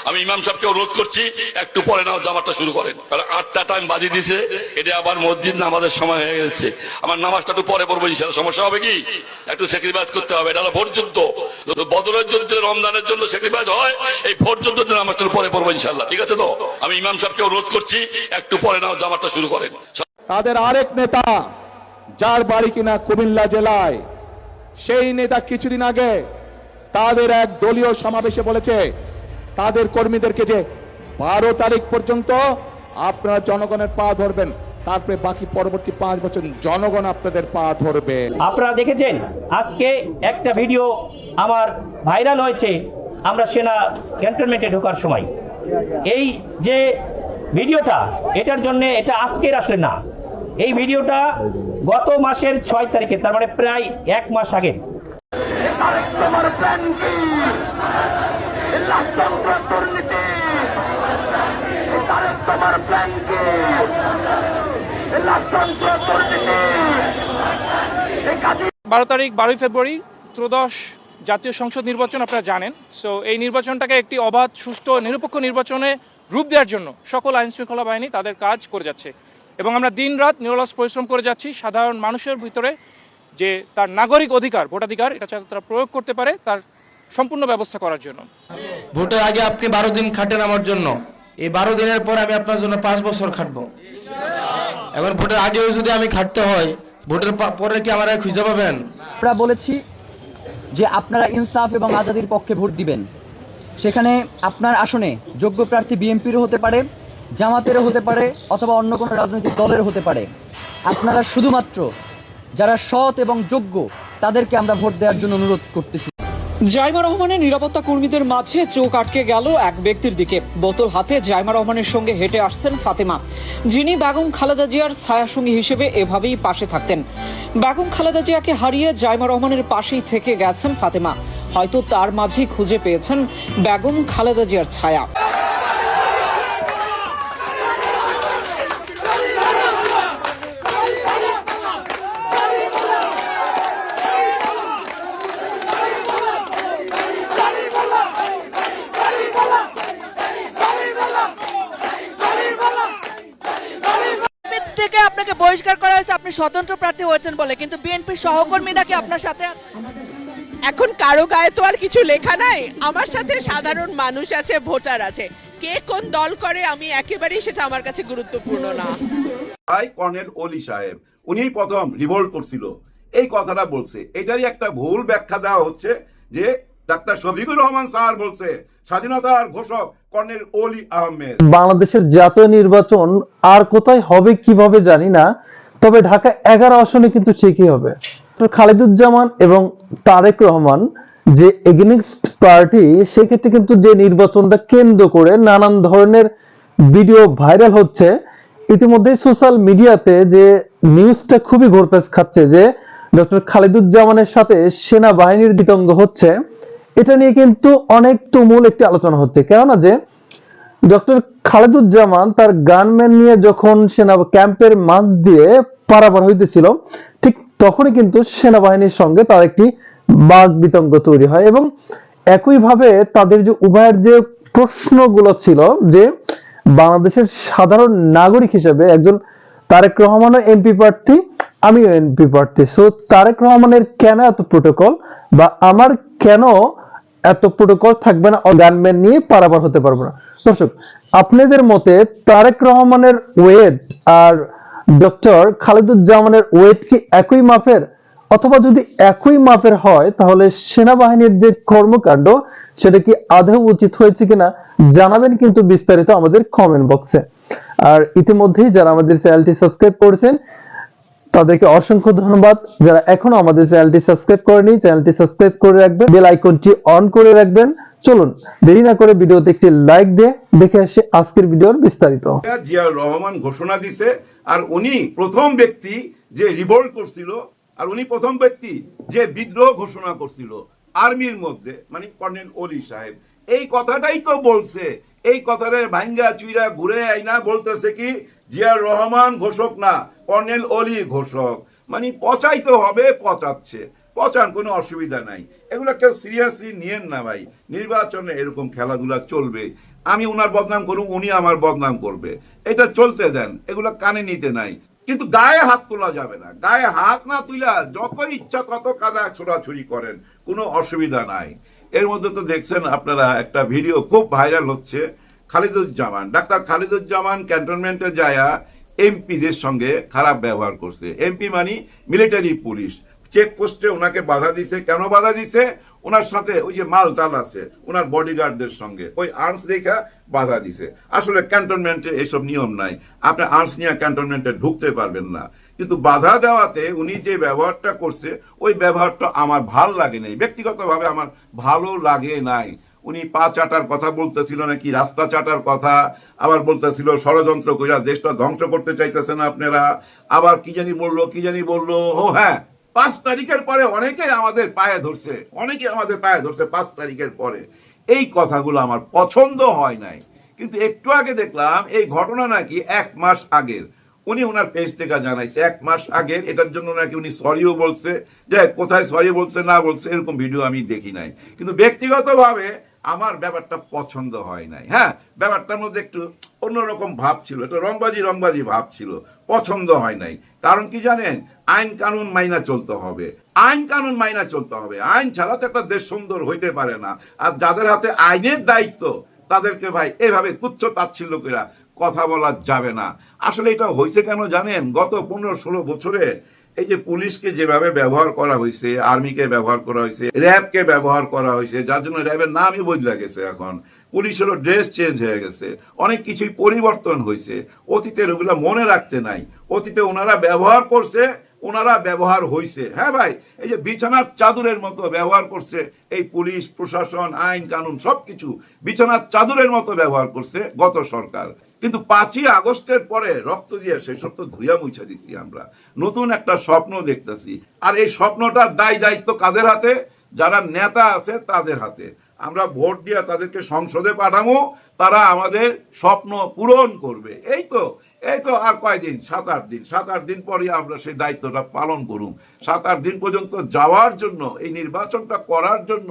আমি ইমাম সাহেবকে অনুরোধ করছি একটু পরে নাও জামাতটা শুরু করেন, কারণ 8টা টাইম বাজি দিছে, এটা আবার মসজিদ নামাজের সময় হয়ে গেছে। আমার নামাজটা একটু পরে পড়বো, ইনশাআল্লাহ। সমস্যা হবে কি? একটু স্যাক্রিফাইস করতে হবে, এটা হলো ভোট যুদ্ধ। বদরের যুদ্ধে রমজানের জন্য স্যাক্রিফাইস হয়, এই ভোট যুদ্ধের নামাজটা পরে পড়বো ইনশাআল্লাহ, ঠিক আছে তো? আমি ইমাম সাহেবকে অনুরোধ করছি একটু পরে নাও জামাতটা শুরু করেন। তাদের আরেক নেতা, যার বাড়ি কিনা কুমিল্লা জেলায়, সেই নেতা কিছুদিন আগে তাদের এক দলীয় সমাবেশে বলেছে তাদের কর্মীদেরকে যে 12 তারিখ পর্যন্ত আপনারা জনগণের পা ধরবেন, তারপরে বাকি পরবর্তী 5 বছর জনগণ আপনাদের পা ধরবে। আপনারা দেখেছেন আজকে একটা ভিডিও আমার ভাইরাল হয়েছে, আমরা সেনা ক্যান্টনমেন্টে ঢোকার সময়। এই যে ভিডিওটা, এটার জন্য এটা আজকের আসলে না, এই ভিডিওটা গত মাসের 6 তারিখে, তার মানে প্রায় 1 মাস আগে। বারো তারিখ 12 ফেব্রুয়ারি ত্রয়োদশ জাতীয় সংসদ নির্বাচন, আপনারা জানেন। সো এই নির্বাচনটাকে একটি অবাধ, সুষ্ঠু, নিরপেক্ষ নির্বাচনে রূপ দেওয়ার জন্য সকল আইন শৃঙ্খলা বাহিনী তাদের কাজ করে যাচ্ছে, এবং আমরা দিন রাত নিরলস পরিশ্রম করে যাচ্ছি সাধারণ মানুষের ভিতরে যে তার নাগরিক অধিকার, ভোটাধিকার, এটা যাতে তারা প্রয়োগ করতে পারে তার সম্পূর্ণ ব্যবস্থা করার জন্য। ভোটের আগে আপনি 12 দিন খাটেন আমার জন্য, এই 12 দিনের পর আমি আপনার জন্য 5 বছর খাটবো। এখন ভোটের আগেও যদি আমি খাটতে হয়, ভোটের পরে কি আমার খুঁজে পাবেন? আমরা বলেছি যে আপনারা ইনসাফ এবং আজাদির পক্ষে ভোট দিবেন। সেখানে আপনার আসনে যোগ্য প্রার্থী বিএনপিরও হতে পারে, জামাতেরও হতে পারে, অথবা অন্য কোনো রাজনৈতিক দলেরও হতে পারে। আপনারা শুধুমাত্র যারা সৎ এবং যোগ্য তাদেরকে আমরা ভোট দেওয়ার জন্য অনুরোধ করতেছি। জাইমা রহমানের নিরাপত্তা কর্মীদের মাঝে চোখ আটকে গেল এক ব্যক্তির দিকে। বোতল হাতে জাইমা রহমানের সঙ্গে হেঁটে আসছেন ফাতেমা, যিনি বেগম খালেদা জিয়ার ছায়াসঙ্গী হিসেবে এভাবেই পাশে থাকতেন। বেগম খালেদা জিয়াকে হারিয়ে জাইমা রহমানের পাশেই থেকে গেছেন ফাতেমা। হয়তো তার মাঝেই খুঁজে পেয়েছেন বেগম খালেদা জিয়ার ছায়া। আপনাকে বহিষ্কার করা হয়েছে, আপনি স্বতন্ত্র প্রার্থী হয়েছেন বলে, কিন্তু বিএনপির সহকর্মীরা কি আপনার সাথে? এখন কারো গায়ে তো আর কিছু লেখা নাই, আমার সাথে সাধারণ মানুষ আছে, ভোটার আছে, কে কোন দল করে আমি একেবারেই সেটা আমার কাছে গুরুত্বপূর্ণ না। কর্নেল ওলি সাহেব উনি প্রথম রিভোল্ট করছিল, এই কথাটা বলছে, এটারই একটা ভুল ব্যাখ্যা দেওয়া হচ্ছে যে ডাক্তার শফিকুর রহমান স্যার বলছে স্বাধীনতার ঘোষক কর্নেল ওলি আহমেদ। বাংলাদেশের জাতীয় নির্বাচন আর কোথায় হবে কিভাবে জানি না, তবে ঢাকা 11 আসনে কিন্তু ঠিকই হবে। খালেদুজ্জামান এবং তারেক রহমান যে এগেনিস্ট পার্টি, সেক্ষেত্রে কিন্তু যে নির্বাচনটা কেন্দ্র করে নানান ধরনের ভিডিও ভাইরাল হচ্ছে। ইতিমধ্যে সোশ্যাল মিডিয়াতে যে নিউজটা খুবই ঘুরপাক খাচ্ছে যে ডক্টর খালেদুজ্জামানের সাথে সেনাবাহিনীর বিতঙ্গ হচ্ছে, এটা নিয়ে কিন্তু অনেক তুমুল একটি আলোচনা হচ্ছে। কেননা যে ডক্টর খালেদুজ্জামান তার গানম্যান নিয়ে যখন সেনা ক্যাম্পের মাঝ দিয়ে পারাপার হইতেছিল, ঠিক তখনই কিন্তু সেনাবাহিনীর সঙ্গে তার একটি বাক বিতঙ্গ তৈরি হয়, এবং একইভাবে তাদের যে উভয়ের যে প্রশ্নগুলো ছিল যে বাংলাদেশের সাধারণ নাগরিক হিসেবে একজন তারেক রহমানও এমপি প্রার্থী, আমিও এমপি প্রার্থী, সো তারেক রহমানের কেন এত প্রোটোকল, বা আমার কেন এত প্রোটোকল থাকবে না, গানম্যান নিয়ে পারাপার হতে পারবো না? দর্শক, আপনাদের মতে তারেক রহমানের ওয়েট আর ডক্টর খালেদুজ্জামানের ওয়েট কি একই মাপের? অথবা যদি একই মাপের হয়, তাহলে সেনাবাহিনীর যে কর্মকাণ্ড সেটা কি আদৌ উচিত হয়েছে কিনা জানাবেন কিন্তু বিস্তারিত আমাদের কমেন্ট বক্সে। আর ইতিমধ্যেই যারা আমাদের চ্যানেলটি সাবস্ক্রাইব করেছেন তাদেরকে অসংখ্য ধন্যবাদ। যারা এখনো আমাদের চ্যানেলটি সাবস্ক্রাইব করেনি, চ্যানেলটি সাবস্ক্রাইব করে রাখবেন, বেল আইকনটি অন করে রাখবেন। চলুন দেরি না করে ভিডিওতে একটি লাইক দিয়ে দেখে আসি আজকের ভিডিওর বিস্তারিত। জিয়া রহমান ঘোষণা দিছে, আর উনি প্রথম ব্যক্তি যে রিভোল্ট করছিল, আর উনি প্রথম ব্যক্তি যে বিদ্রোহ ঘোষণা করছিল আর্মির মধ্যে, মানে কর্নেল ওলি সাহেব। এই কথাটাই তো বলছে, এই কথাটার ভাঙ্গা চুইরা ঘুরে আইনা বলতেছে কি জিয়া রহমান ঘোষক না, কর্নেল ওলি ঘোষক। মানে পচাইতে হবে, পচাচ্ছে। পচান, কোনো অসুবিধা নাই। এগুলো কেউ সিরিয়াসলি নিয়েন না ভাই। নির্বাচনে এরকম খেলাধুলা চলবে, আমি উনার বদনাম করুন, উনি আমার বদনাম করবে, এটা চলতে দেন, এগুলো কানে নিতে নাই। কিন্তু গায়ে হাত তোলা যাবে না। গায়ে হাত না তুলা যত ইচ্ছা তত কাদা ছোড়াছুড়ি করেন, কোনো অসুবিধা নাই। এর মধ্যে তো দেখছেন আপনারা একটা ভিডিও খুব ভাইরাল হচ্ছে, খালিদুজ্জামান, ডাক্তার খালিদুজ্জামান ক্যান্টনমেন্টে যায়া এমপিদের সঙ্গে খারাপ ব্যবহার করছে। এমপি মানে মিলিটারি পুলিশ, চেকপোস্টে ওনাকে বাধা দিছে। কেন বাধা দিছে? ওনার সাথে ওই যে মাল টাল আছে ওনার বডিগার্ডদের সঙ্গে, ওই আর্মস দেখা বাধা দিছে। আসলে ক্যান্টনমেন্টে এসব নিয়ম নাই, আপনি আর্মস নিয়ে ক্যান্টনমেন্টে ঢুকতে পারবেন না। কিন্তু বাধা দেওয়াতে উনি যে ব্যবহারটা করছে, ওই ব্যবহারটা আমার ভাল লাগে নাই, ব্যক্তিগতভাবে আমার ভালো লাগে নাই। উনি পা চাটার কথা বলতেছিল, নাকি রাস্তা চাটার কথা, আবার বলতেছিল ষড়যন্ত্র কইরা দেশটা ধ্বংস করতে চাইতেছেন আপনারা, আবার কি জানি বললো। ও হ্যাঁ, 5 তারিখের পরে অনেকে আমাদের পায়ে ধরছে, 5 তারিখের পরে। এই কথাগুলো আমার পছন্দ হয় নাই। কিন্তু একটু আগে দেখলাম এই ঘটনা নাকি 1 মাস আগের, উনি ওনার পেজ থেকে জানাইছে 1 মাস আগের। এটার জন্য নাকি উনি সরিও বলছে, যে কোথায় সরি বলছে না বলছে এরকম ভিডিও আমি দেখি নাই। কিন্তু ব্যক্তিগতভাবে আমার ব্যাপারটা পছন্দ হয় নাই। হ্যাঁ, ব্যাপারটার মধ্যে একটু অন্যরকম ভাব ছিল, একটা রংবাজি ভাব ছিল, পছন্দ হয় নাই। কারণ কি জানেন, আইন কানুন মাইনা চলতে হবে, আইন ছাড়া তো একটা দেশ সুন্দর হইতে পারে না। আর যাদের হাতে আইনের দায়িত্ব তাদেরকে ভাই এভাবে তুচ্ছ তাচ্ছিল্য করে কথা বলা যাবে না। আসলে এটা হয়েছে কেন জানেন, গত 15-16 বছরে এই যে পুলিশকে যেভাবে ব্যবহার করা হয়েছে, আর্মিকে ব্যবহার করা হয়েছে, র্যাবকে ব্যবহার করা হয়েছে, যার জন্য র্যাবের নামই বদলে গেছে। এখন পুলিশেরও ড্রেস চেঞ্জ হয়ে গেছে, অনেক কিছুই পরিবর্তন হয়েছে। অতীতের ওগুলো মনে রাখতে নাই। অতীতে ওনারা ব্যবহার করছে, ওনারা ব্যবহার হয়েছে। হ্যাঁ ভাই, এই যে বিছানার চাদরের মতো ব্যবহার করছে এই পুলিশ প্রশাসন, আইন কানুন সবকিছু বিছানার চাদরের মতো ব্যবহার করছে গত সরকার। কিন্তু 5ই আগস্টের পরে রক্ত দিয়ে সেসব তো ধুইয়া মুছা দিছি আমরা। নতুন একটা স্বপ্ন দেখতেছি, আর এই স্বপ্নটার দায়িত্ব কাদের হাতে? যারা নেতা আছে তাদের হাতে। আমরা ভোট দিয়ে তাদেরকে সংসদে পাঠাবো, তারা আমাদের স্বপ্ন পূরণ করবে। এই তো আর কয়দিন, 7-8 দিন পরে আমরা সেই দায়িত্বটা পালন করুন। 7-8 দিন পর্যন্ত যাওয়ার জন্য, এই নির্বাচনটা করার জন্য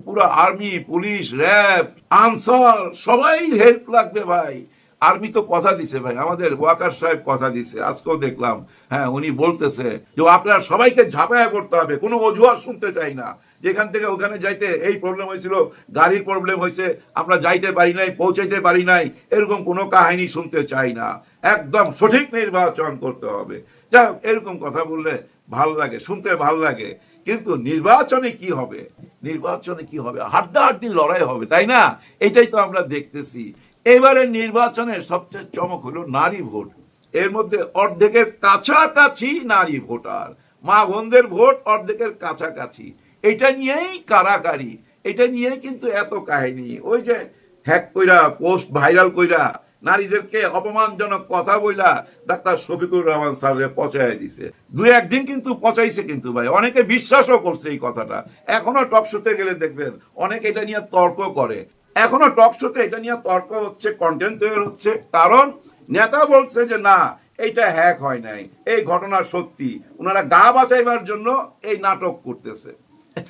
পুরো আর্মি, পুলিশ, র্যাব, আনসার সবাই হেল্প লাগবে ভাই। আর্মি তো কথা দিছে ভাই, আমাদের ওয়াকার সাহেব কথা দিছে, আজকেও দেখলাম। হ্যাঁ, উনি বলতেছে যে আপনারা সবাইকে ঝাঁপায়া করতে হবে, কোনো অজুহাত শুনতে চাই না। যেখান থেকে ওখানে যাইতে এই প্রবলেম হয়েছিল, গাড়ির প্রবলেম হয়েছে, আমরা যাইতে পারি নাই, পৌঁছাইতে পারি নাই, এরকম কোনো কাহিনী শুনতে চাই না। একদম সঠিক নির্বাচন করতে হবে। যাই হোক, এরকম কথা বললে ভাল লাগে, শুনতে ভাল লাগে। কিন্তু নির্বাচনে কি হবে? হাড্ডাহাড্ডি লড়াই হবে, তাই না? এটাই তো আমরা দেখতেছি। এবারে নির্বাচনে সবচেয়ে চমক হলো নারী ভোট। এর মধ্যে অর্ধেকের কাছাকাছি নারী ভোটার, মা বোনদের ভোট অর্ধেকের কাছাকাছি। এটা নিয়েই কারাকারি, এটা নিয়েই কিন্তু এত কাহিনী। ওই যে হ্যাক কইরা, পোস্ট ভাইরাল কইরা, নারীদেরকে অপমানজনক কথা বইলা ডাক্তার শফিকুর রহমান স্যারের পচায় দিছে। 2-1 দিন কিন্তু পচাইছে, কিন্তু ভাই অনেকে বিশ্বাসও করছে এই কথাটা। এখনো টক শোতে গেলে দেখবেন অনেকে এটা নিয়ে তর্ক করে, এখনো টক শোতে এটা নিয়ে তর্ক হচ্ছে, কন্টেন্ট তৈরি হচ্ছে। কারণ নেতা বলছে যে না, এইটা হ্যাক হয় নাই, এই ঘটনা সত্যি, ওনারা গা বাঁচাইবার জন্য এই নাটক করতেছে।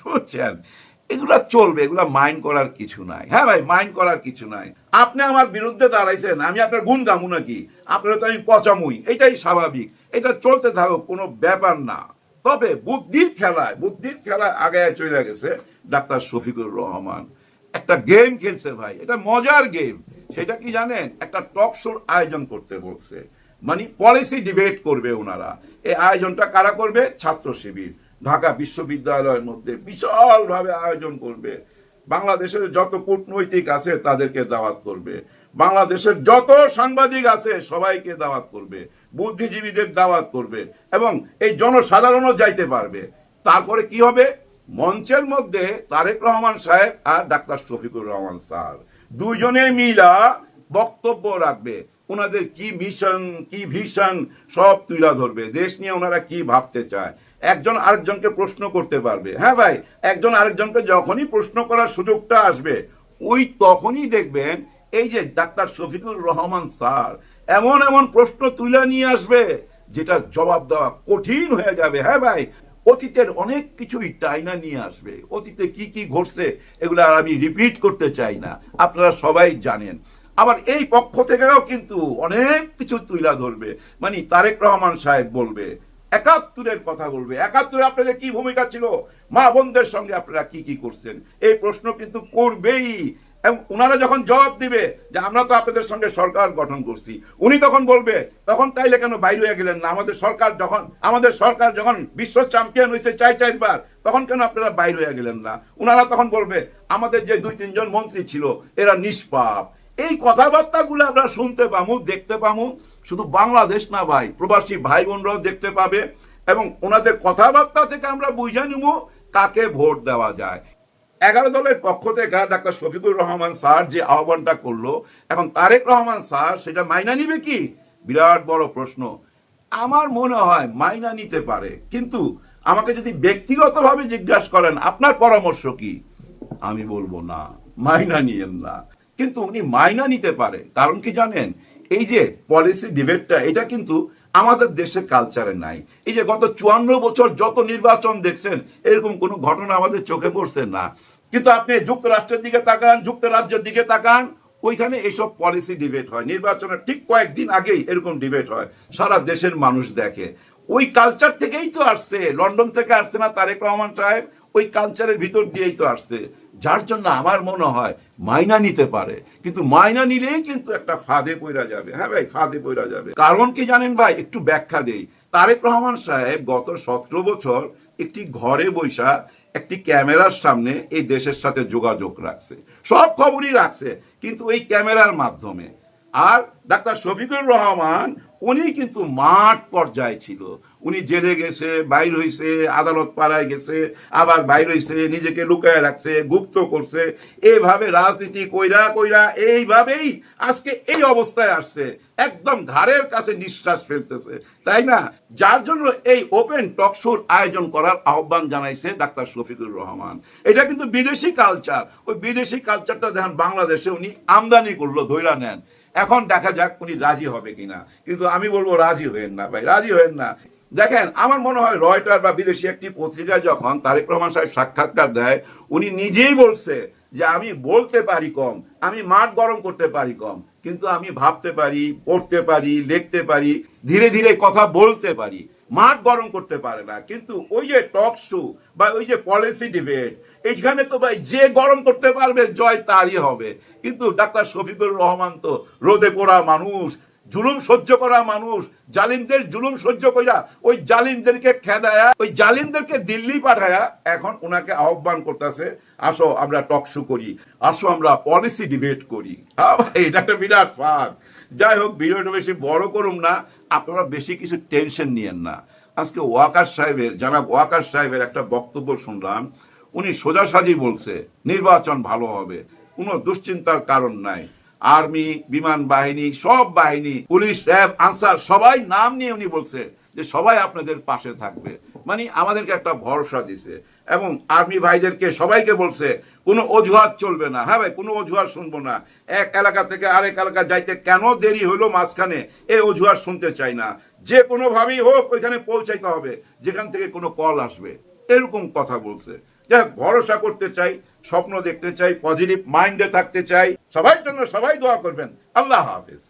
বুঝছেন, এগুলা চলবে, এগুলা মাইন্ড করার কিছু নাই। হ্যাঁ ভাই, মাইন্ড করার কিছু নাই। আপনি আমার বিরুদ্ধে দাঁড়াইছেন, আমি আপনার গুণ গামু নাকি? আপনারা তো আমি পচামুই, এটাই স্বাভাবিক, এটা চলতে থাকুক, কোনো ব্যাপার না। তবে বুদ্ধির খেলায় আগে চলে গেছে ডাক্তার শফিকুর রহমান। একটা গেম খেলছে ভাই, এটা মজার গেম। সেটা কি জানেন? একটা টক শোর আয়োজন করতে বলছে, মানে পলিসি ডিবেট করবে ওনারা। এই আয়োজনটা কারা করবে? ছাত্র শিবির ঢাকা বিশ্ববিদ্যালয়ের মধ্যে বিশালভাবে আয়োজন করবে। বাংলাদেশের যত কূটনৈতিক আছে তাদেরকে দাওয়াত করবে, বাংলাদেশের যত সাংবাদিক আছে সবাইকে দাওয়াত করবে, বুদ্ধিজীবীদের দাওয়াত করবে, এবং এই জনসাধারণও যাইতে পারবে। তারপরে কি হবে? মঞ্চের মধ্যে তারেক রহমান সাহেব আর ডাক্তার শফিকুর রহমান স্যার দুইজনে মিলা বক্তব্য রাখবে। ওনাদের কি মিশন, কি ভিশন সব তুলে ধরবে, দেশ নিয়ে ওনারা কি ভাবতে চায়। একজন আরেকজনকে প্রশ্ন করতে পারবে। হ্যাঁ ভাই, একজন আরেকজনকে যখনই প্রশ্ন করার সুযোগটা আসবে, ওই তখনই দেখবেন এই যে ডাক্তার শফিকুর রহমান স্যার এমন প্রশ্ন তুলে নিয়ে আসবে যেটা জবাব দেওয়া কঠিন হয়ে যাবে। হ্যাঁ ভাই, অতীতের অনেক কিছুই টাইনা নিয়ে আসবে। অতীতে কি কি ঘটছে এগুলো আর আমি রিপিট করতে চাই না, আপনারা সবাই জানেন। আবার এই পক্ষ থেকেও কিন্তু অনেক কিছু তুইলা ধরবে, মানে তারেক রহমান সাহেব বলবে ৭১-এর কথা বলবে, ৭১-এ আপনাদের কি ভূমিকা ছিল, মা বোনদের সঙ্গে আপনারা কি কি করছেন, এই প্রশ্ন কিন্তু করবেই। এবং ওনারা যখন জবাব দিবে যে আমরা তো আপনাদের সঙ্গে সরকার গঠন করছি, উনি তখন বলবে তখন তাইলে কেন বাইরে হয়ে গেলেন না, আমাদের সরকার যখন বিশ্ব চ্যাম্পিয়ন হয়েছে ৪ বার, তখন কেন আপনারা বাইরে হয়ে গেলেন না। ওনারা তখন বলবে আমাদের যে ২-৩ জন মন্ত্রী ছিল এরা নিষ্পাপ। এই কথাবার্তাগুলো আমরা শুনতে পাবো, দেখতে পাবো। শুধু বাংলাদেশ না ভাই, প্রবাসী ভাই বোনরাও দেখতে পাবে এবং ওনাদের কথাবার্তা থেকে আমরা বুঝে নিব কাকে ভোট দেওয়া যায়। 11 দলের পক্ষ থেকে ডাক্তার শফিকুর রহমান স্যার যে আহ্বানটা করলো, এখন তারেক রহমান স্যার সেটা মাইনা নিবে কি, বিরাট বড় প্রশ্ন। আমার মনে হয় মাইনা নিতে পারে, কিন্তু আমাকে যদি ব্যক্তিগতভাবে জিজ্ঞাসা করেন আপনার পরামর্শ কি, আমি বলবো না, মাইনা নিয়েন না। কিন্তু উনি মাইনা নিতে পারে, কারণ কি জানেন, এই যে পলিসি ডিবেটটা এটা কিন্তু আমাদের দেশের কালচারে নাই। এই যে গত 54 বছর যত নির্বাচন দেখছেন এরকম কোনো ঘটনা আমাদের চোখে পড়ছে না। কিন্তু আপনি যুক্তরাষ্ট্রের দিকে তাকান, যুক্তরাজ্যের দিকে তাকান, ওইখানে এইসব পলিসি ডিবেট হয়, নির্বাচনের ঠিক কয়েকদিন আগেই এরকম ডিবেট হয়, সারা দেশের মানুষ দেখে। ওই কালচার থেকেই তো আসছে, লন্ডন থেকে আসছে না তারেক রহমান সাহেব, ওই কালচারের ভিতর দিয়েই তো আসছে। যার জন্য আমার মনে হয় মাইনা নিতে পারে, কিন্তু মাইনা নিলেই কিন্তু একটা ফাঁদে পড়া যাবে। হ্যাঁ ভাই, ফাঁদে পড়া যাবে। কারণ কি জানেন ভাই, একটু ব্যাখ্যা দেই। তারেক রহমান সাহেব গত 17 বছর একটি ঘরে বৈশা একটি ক্যামেরার সামনে এই দেশের সাথে যোগাযোগ রাখছে, সব খবরই রাখছে, কিন্তু এই ক্যামেরার মাধ্যমে। আর ডাক্তার শফিকুর রহমান উনি কিন্তু মাঠ পর্যায়ে ছিল, উনি জেলে গেছে, বাইর হইছে, আদালত পাড়ায় গেছে, আবার বাইর হইছে, নিজেকে লুকায় রাখছে, গুপ্ত করছে, এইভাবে রাজনীতি কইরা কইরা এইভাবেই আজকে এই অবস্থায় আসছে, একদম ঘাড়ের কাছে নিঃশ্বাস ফেলতেছে, তাই না? যার জন্য এই ওপেন টক শোর আয়োজন করার আহ্বান জানাইছে ডাক্তার শফিকুর রহমান। এটা কিন্তু বিদেশি কালচার, ওই বিদেশি কালচারটা দেখেন বাংলাদেশে উনি আমদানি করলো, ধইরা নেন। এখন দেখা যাক উনি রাজি হবে কিনা, কিন্তু আমি বলবো রাজি হয়েন না ভাই, রাজি হয়েন না। দেখেন, আমার মনে হয় রয়টার বা বিদেশি একটি পত্রিকায় যখন তারেক রহমান সাহেব সাক্ষাৎকার দেয়, উনি নিজেই বলছে যে আমি বলতে পারি কম, আমি মাঠ গরম করতে পারি কম, কিন্তু আমি ভাবতে পারি, পড়তে পারি, লিখতে পারি, ধীরে ধীরে কথা বলতে পারি, মাঠ গরম করতে পারে না। কিন্তু ওই যে টক শো বা ওই যে পলিসি ডিবেট, এইখানে তো ভাই যে গরম করতে পারবে জয় তারই হবে। কিন্তু ডাক্তার শফিকুর রহমান তো রোদে পোড়া মানুষ, জুলুম সহ্য করা মানুষ, জালিমদের জুলুম সহ্য কইরা ওই জালিমদেরকে খেদায়া, ওই জালিমদেরকে দিল্লি পাঠায়া এখন ওনাকে আহ্বান করতেছে, আসো আমরা টক শো করি, আসো আমরা পলিসি ডিবেট করি। হ্যাঁ ভাই, এটা একটা বিরাট ফাঁদ। যাই হোক, ভিডিওটা বেশি বড় করুম না, আপনারা বেশি কিছু টেনশন নিয়েন না। আজকে জনাব ওয়াকার সাহেবের একটা বক্তব্য শুনলাম, উনি সোজাসাজি বলছে নির্বাচন ভালো হবে, কোনো দুশ্চিন্তার কারণ নাই। আর্মি, বিমান বাহিনী, সব বাহিনী, পুলিশ, র্যাব, আনসার, সবাই নাম নিয়ে উনি বলছে যে সবাই আপনাদের পাশে থাকবে, মানে আমাদেরকে একটা ভরসা দিছে। এবং আর্মি ভাইদেরকে সবাইকে বলছে কোনো অজুহাত চলবে না। হ্যাঁ ভাই, কোনো অজুহাত শুনবো না। এক এলাকা থেকে আরেক এলাকা যাইতে কেন দেরি হলো মাঝখানে, এই অজুহাত শুনতে চাই না। যে কোনোভাবেই হোক ওইখানে পৌঁছাইতে হবে যেখান থেকে কোনো কল আসবে, এরকম কথা বলছে। যাই হোক, ভরসা করতে চাই, স্বপ্ন দেখতে চাই, পজিটিভ মাইন্ডে থাকতে চাই। সবার জন্য সবাই দোয়া করবেন। আল্লাহ হাফেজ।